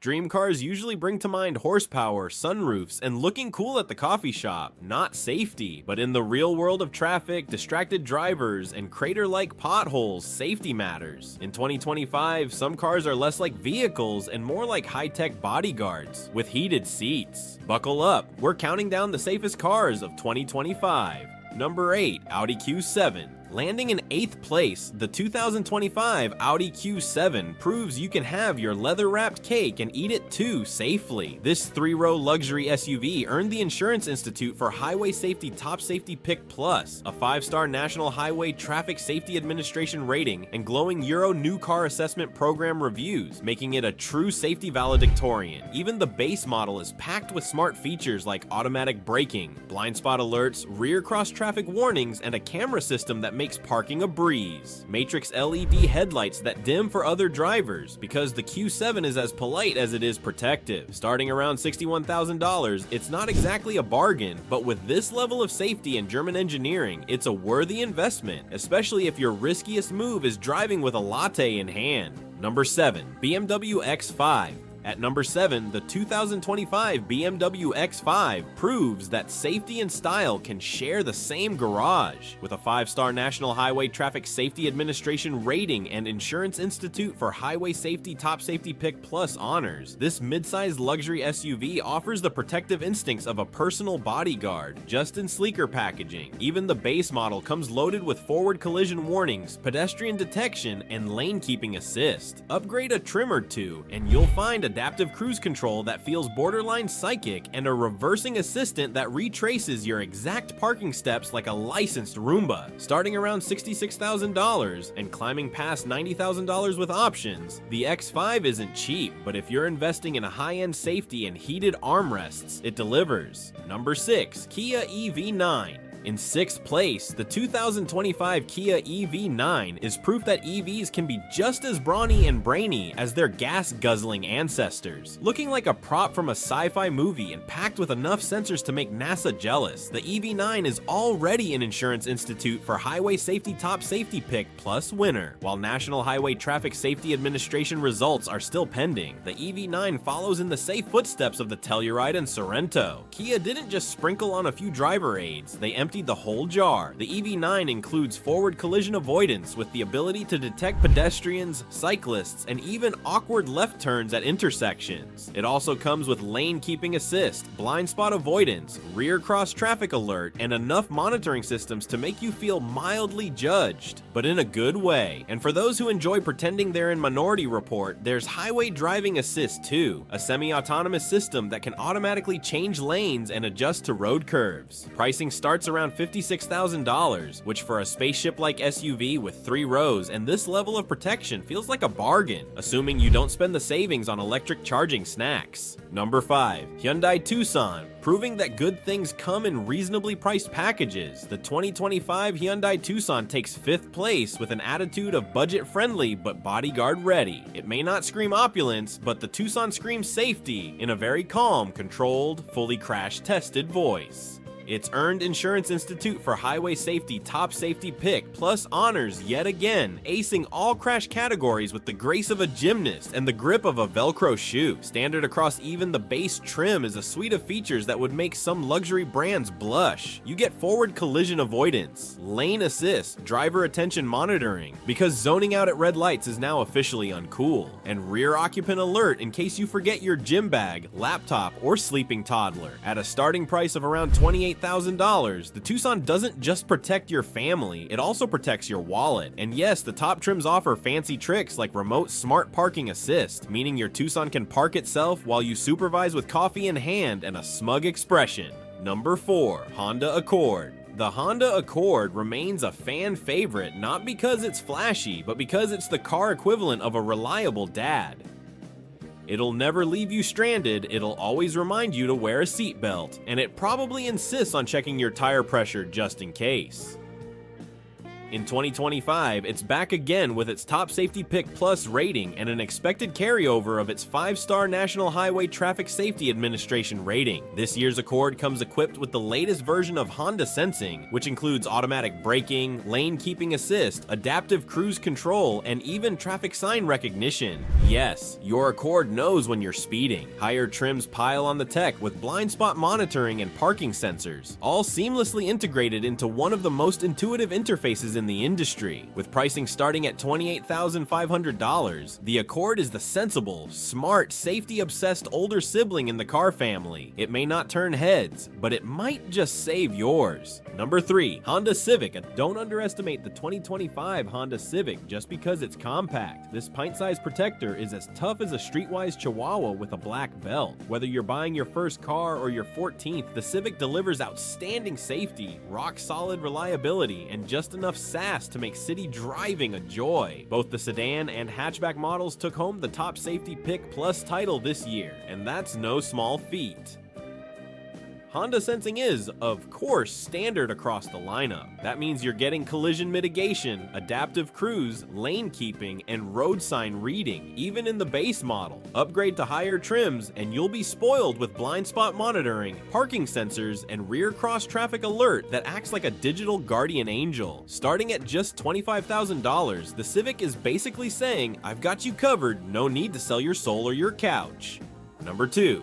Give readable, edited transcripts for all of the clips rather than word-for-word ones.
Dream cars usually bring to mind horsepower, sunroofs, and looking cool at the coffee shop, not safety. But in the real world of traffic, distracted drivers, and crater-like potholes, safety matters. In 2025, some cars are less like vehicles and more like high-tech bodyguards, with heated seats. Buckle up, we're counting down the safest cars of 2025. Number 8, Audi Q7. Landing in 8th place, the 2025 Audi Q7 proves you can have your leather-wrapped cake and eat it too safely. This 3-row luxury SUV earned the Insurance Institute for Highway Safety Top Safety Pick Plus, a 5-star National Highway Traffic Safety Administration rating, and glowing Euro New Car Assessment Program reviews, making it a true safety valedictorian. Even the base model is packed with smart features like automatic braking, blind spot alerts, rear cross traffic warnings, and a camera system that makes parking a breeze. Matrix LED headlights that dim for other drivers, because the Q7 is as polite as it is protective. Starting around $61,000, it's not exactly a bargain, but with this level of safety and German engineering, it's a worthy investment, especially if your riskiest move is driving with a latte in hand. Number 7, BMW X5. At number 7, the 2025 BMW X5 proves that safety and style can share the same garage. With a 5-star National Highway Traffic Safety Administration rating and Insurance Institute for Highway Safety Top Safety Pick Plus honors, this mid-sized luxury SUV offers the protective instincts of a personal bodyguard, just in sleeker packaging. Even the base model comes loaded with forward collision warnings, pedestrian detection, and lane keeping assist. Upgrade a trim or two, and you'll find adaptive cruise control that feels borderline psychic, and a reversing assistant that retraces your exact parking steps like a licensed Roomba. Starting around $66,000 and climbing past $90,000 with options, the X5 isn't cheap, but if you're investing in a high-end safety and heated armrests, it delivers. Number 6, Kia EV9. In 6th place, the 2025 Kia EV9 is proof that EVs can be just as brawny and brainy as their gas-guzzling ancestors. Looking like a prop from a sci-fi movie and packed with enough sensors to make NASA jealous, the EV9 is already an Insurance Institute for Highway Safety Top Safety Pick Plus winner. While National Highway Traffic Safety Administration results are still pending, the EV9 follows in the safe footsteps of the Telluride and Sorento. Kia didn't just sprinkle on a few driver aids, they emptied the whole jar. The EV9 includes forward collision avoidance with the ability to detect pedestrians, cyclists, and even awkward left turns at intersections. It also comes with lane keeping assist, blind spot avoidance, rear cross traffic alert, and enough monitoring systems to make you feel mildly judged, but in a good way. And for those who enjoy pretending they're in Minority Report, there's highway driving assist too, a semi-autonomous system that can automatically change lanes and adjust to road curves. Pricing starts around $56,000, which for a spaceship-like SUV with 3 rows and this level of protection feels like a bargain, assuming you don't spend the savings on electric charging snacks. Number 5, Hyundai Tucson. Proving that good things come in reasonably priced packages, the 2025 Hyundai Tucson takes 5th place with an attitude of budget-friendly but bodyguard-ready. It may not scream opulence, but the Tucson screams safety in a very calm, controlled, fully crash-tested voice. It's earned Insurance Institute for Highway Safety Top Safety Pick Plus honors yet again, acing all crash categories with the grace of a gymnast and the grip of a Velcro shoe. Standard across even the base trim is a suite of features that would make some luxury brands blush. You get forward collision avoidance, lane assist, driver attention monitoring, because zoning out at red lights is now officially uncool, and rear occupant alert in case you forget your gym bag, laptop, or sleeping toddler. At a starting price of around $28,000, the Tucson doesn't just protect your family, it also protects your wallet. And yes, the top trims offer fancy tricks like remote smart parking assist, meaning your Tucson can park itself while you supervise with coffee in hand and a smug expression. Number 4, Honda Accord. The Honda Accord remains a fan favorite not because it's flashy, but because it's the car equivalent of a reliable dad. It'll never leave you stranded, it'll always remind you to wear a seatbelt, and it probably insists on checking your tire pressure just in case. In 2025, it's back again with its Top Safety Pick Plus rating and an expected carryover of its 5-star National Highway Traffic Safety Administration rating. This year's Accord comes equipped with the latest version of Honda Sensing, which includes automatic braking, lane keeping assist, adaptive cruise control, and even traffic sign recognition. Yes, your Accord knows when you're speeding. Higher trims pile on the tech with blind spot monitoring and parking sensors, all seamlessly integrated into one of the most intuitive interfaces in the industry. With pricing starting at $28,500, the Accord is the sensible, smart, safety-obsessed older sibling in the car family. It may not turn heads, but it might just save yours. Number 3, Honda Civic. Don't underestimate the 2025 Honda Civic just because it's compact. This pint-sized protector is as tough as a streetwise Chihuahua with a black belt. Whether you're buying your first car or your 14th, the Civic delivers outstanding safety, rock-solid reliability, and just enough sass to make city driving a joy. Both the sedan and hatchback models took home the Top Safety Pick Plus title this year, and that's no small feat. Honda Sensing is, of course, standard across the lineup. That means you're getting collision mitigation, adaptive cruise, lane keeping, and road sign reading, even in the base model. Upgrade to higher trims, and you'll be spoiled with blind spot monitoring, parking sensors, and rear cross traffic alert that acts like a digital guardian angel. Starting at just $25,000, the Civic is basically saying, I've got you covered, no need to sell your soul or your couch. Number 2,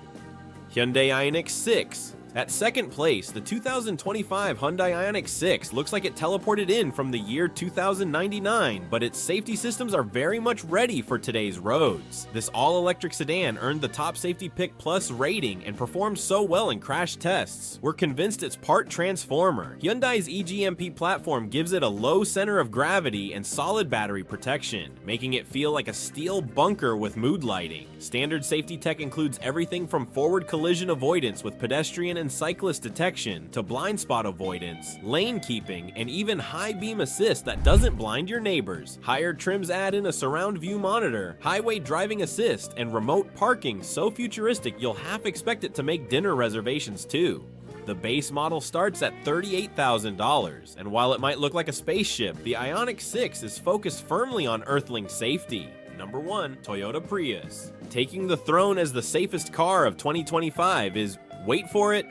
Hyundai IonX 6. At second place, the 2025 Hyundai IonX 6 looks like it teleported in from the year 2099, but its safety systems are very much ready for today's roads. This all-electric sedan earned the Top Safety Pick Plus rating and performed so well in crash tests. We're convinced it's part transformer. Hyundai's eGMP platform gives it a low center of gravity and solid battery protection, making it feel like a steel bunker with mood lighting. Standard safety tech includes everything from forward collision avoidance with pedestrian and cyclist detection to blind spot avoidance, lane keeping, and even high beam assist that doesn't blind your neighbors. Higher trims add in a surround view monitor, highway driving assist, and remote parking so futuristic you'll half expect it to make dinner reservations too. The base model starts at $38,000, and while it might look like a spaceship, the IonX 6 is focused firmly on Earthling safety. Number 1, Toyota Prius. Taking the throne as the safest car of 2025 is, wait for it,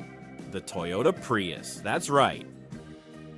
the Toyota Prius. That's right.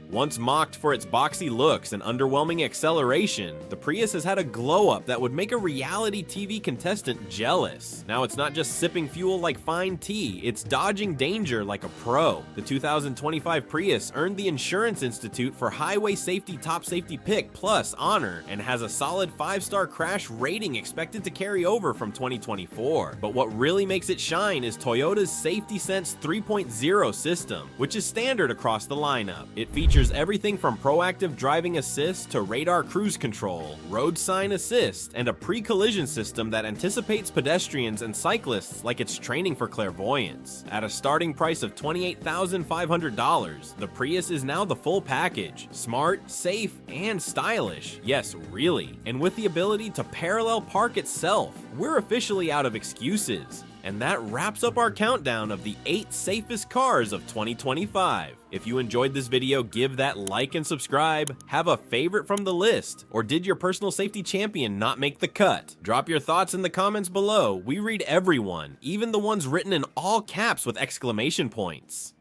Once mocked for its boxy looks and underwhelming acceleration, the Prius has had a glow-up that would make a reality TV contestant jealous. Now it's not just sipping fuel like fine tea, it's dodging danger like a pro. The 2025 Prius earned the Insurance Institute for Highway Safety Top Safety Pick Plus honor and has a solid 5-star crash rating expected to carry over from 2024. But what really makes it shine is Toyota's Safety Sense 3.0 system, which is standard across the lineup. It features everything from proactive driving assist to radar cruise control, road sign assist, and a pre-collision system that anticipates pedestrians and cyclists like it's training for clairvoyance. At a starting price of $28,500, the Prius is now the full package: smart, safe, and stylish. Yes, really. And with the ability to parallel park itself, we're officially out of excuses. And that wraps up our countdown of the 8 safest cars of 2025. If you enjoyed this video, give that like and subscribe. Have a favorite from the list, or did your personal safety champion not make the cut? Drop your thoughts in the comments below. We read everyone, even the ones written in all caps with exclamation points.